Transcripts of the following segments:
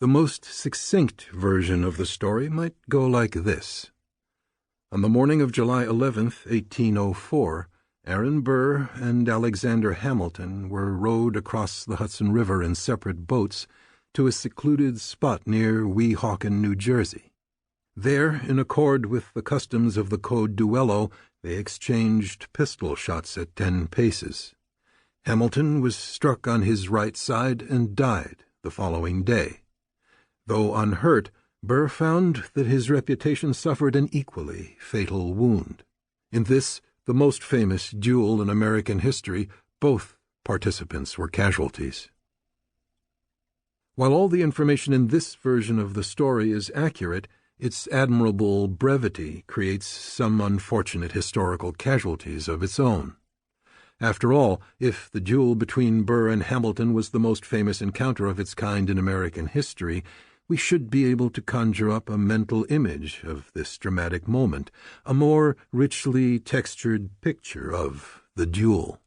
The most succinct version of the story might go like this. On the morning of July 11th, 1804, Aaron Burr and Alexander Hamilton were rowed across the Hudson River in separate boats to a secluded spot near Weehawken, New Jersey. There, in accord with the customs of the code duello, they exchanged pistol shots at 10 paces. Hamilton was struck on his right side and died the following day. Though unhurt, Burr found that his reputation suffered an equally fatal wound. In this, the most famous duel in American history, both participants were casualties. While all the information in this version of the story is accurate, its admirable brevity creates some unfortunate historical casualties of its own. After all, if the duel between Burr and Hamilton was the most famous encounter of its kind in American history, we should be able to conjure up a mental image of this dramatic moment, a more richly textured picture of the duel.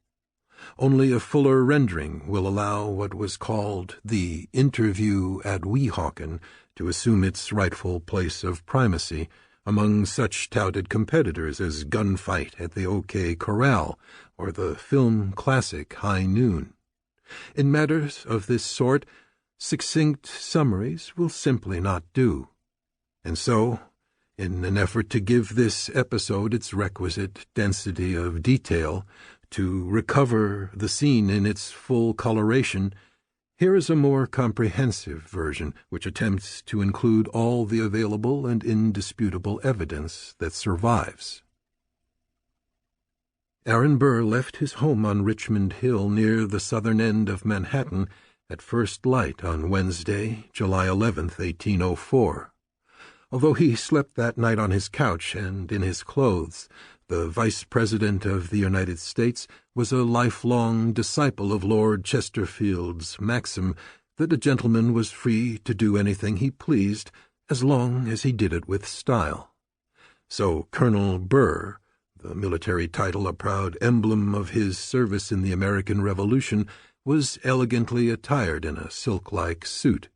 Only a fuller rendering will allow what was called the interview at Weehawken to assume its rightful place of primacy among such touted competitors as Gunfight at the OK Corral or the film classic High Noon. In matters of this sort, succinct summaries will simply not do. And so, in an effort to give this episode its requisite density of detail, to recover the scene in its full coloration, here is a more comprehensive version which attempts to include all the available and indisputable evidence that survives. Aaron Burr left his home on Richmond Hill near the southern end of Manhattan at first light on Wednesday, July 11th, 1804. Although he slept that night on his couch and in his clothes, the Vice President of the United States was a lifelong disciple of Lord Chesterfield's maxim that a gentleman was free to do anything he pleased as long as he did it with style. So Colonel Burr, the military title a proud emblem of his service in the American Revolution, was elegantly attired in a silk-like suit,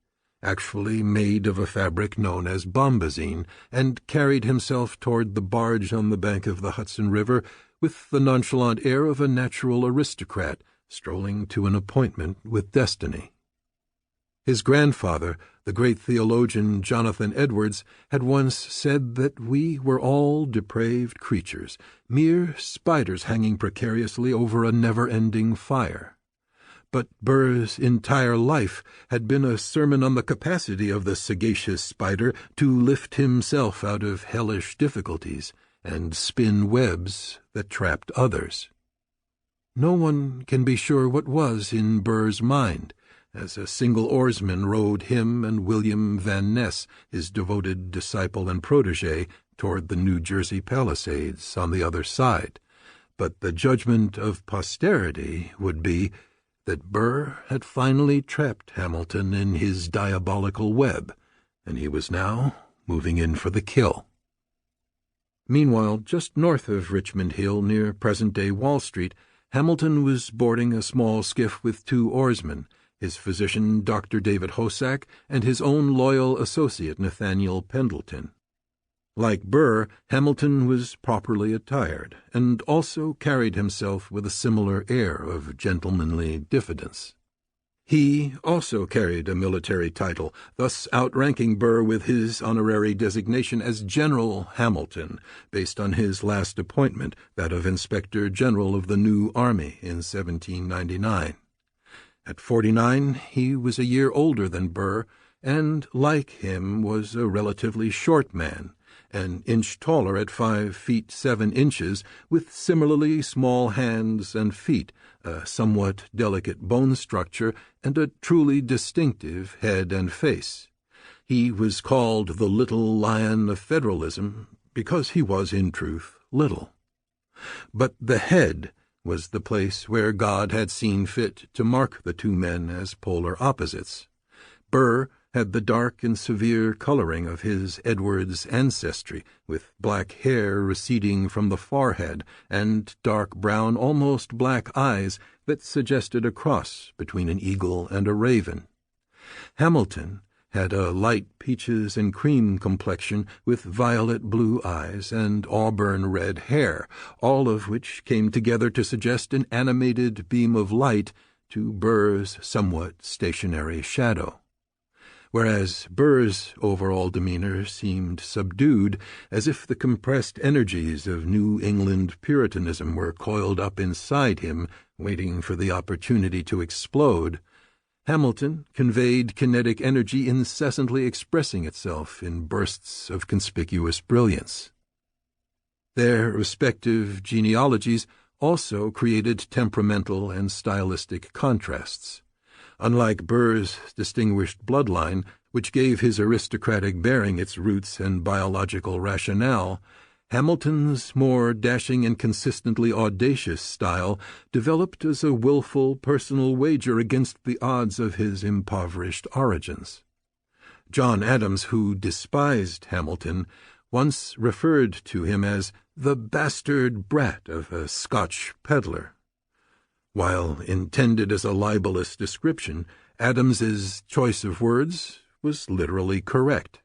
actually made of a fabric known as bombazine, and carried himself toward the barge on the bank of the Hudson River with the nonchalant air of a natural aristocrat strolling to an appointment with destiny. His grandfather, the great theologian Jonathan Edwards, had once said that we were all depraved creatures, mere spiders hanging precariously over a never-ending fire. But Burr's entire life had been a sermon on the capacity of the sagacious spider to lift himself out of hellish difficulties and spin webs that trapped others. No one can be sure what was in Burr's mind as a single oarsman rowed him and William Van Ness, his devoted disciple and protege, toward the New Jersey Palisades on the other side. But the judgment of posterity would be that Burr had finally trapped Hamilton in his diabolical web, and he was now moving in for the kill. Meanwhile, just north of Richmond Hill, near present-day Wall Street, Hamilton was boarding a small skiff with 2 oarsmen, his physician Dr. David Hosack and his own loyal associate Nathaniel Pendleton. Like Burr, Hamilton was properly attired, and also carried himself with a similar air of gentlemanly diffidence. He also carried a military title, thus outranking Burr with his honorary designation as General Hamilton, based on his last appointment, that of Inspector General of the New Army in 1799. At 49, he was a year older than Burr, and, like him, was a relatively short man, an inch taller at 5 feet 7 inches, with similarly small hands and feet, a somewhat delicate bone structure, and a truly distinctive head and face. He was called the Little Lion of Federalism because he was, in truth, little. But the head was the place where God had seen fit to mark the 2 men as polar opposites. Burr had the dark and severe coloring of his Edwards ancestry, with black hair receding from the forehead and dark brown, almost black eyes that suggested a cross between an eagle and a raven. Hamilton had a light peaches and cream complexion with violet blue eyes and auburn red hair, all of which came together to suggest an animated beam of light to Burr's somewhat stationary shadow. Whereas Burr's overall demeanor seemed subdued, as if the compressed energies of New England Puritanism were coiled up inside him, waiting for the opportunity to explode, Hamilton conveyed kinetic energy incessantly expressing itself in bursts of conspicuous brilliance. Their respective genealogies also created temperamental and stylistic contrasts. Unlike Burr's distinguished bloodline, which gave his aristocratic bearing its roots and biological rationale, Hamilton's more dashing and consistently audacious style developed as a willful personal wager against the odds of his impoverished origins. John Adams, who despised Hamilton, once referred to him as the bastard brat of a Scotch peddler. While intended as a libelous description, Adams's choice of words was literally correct.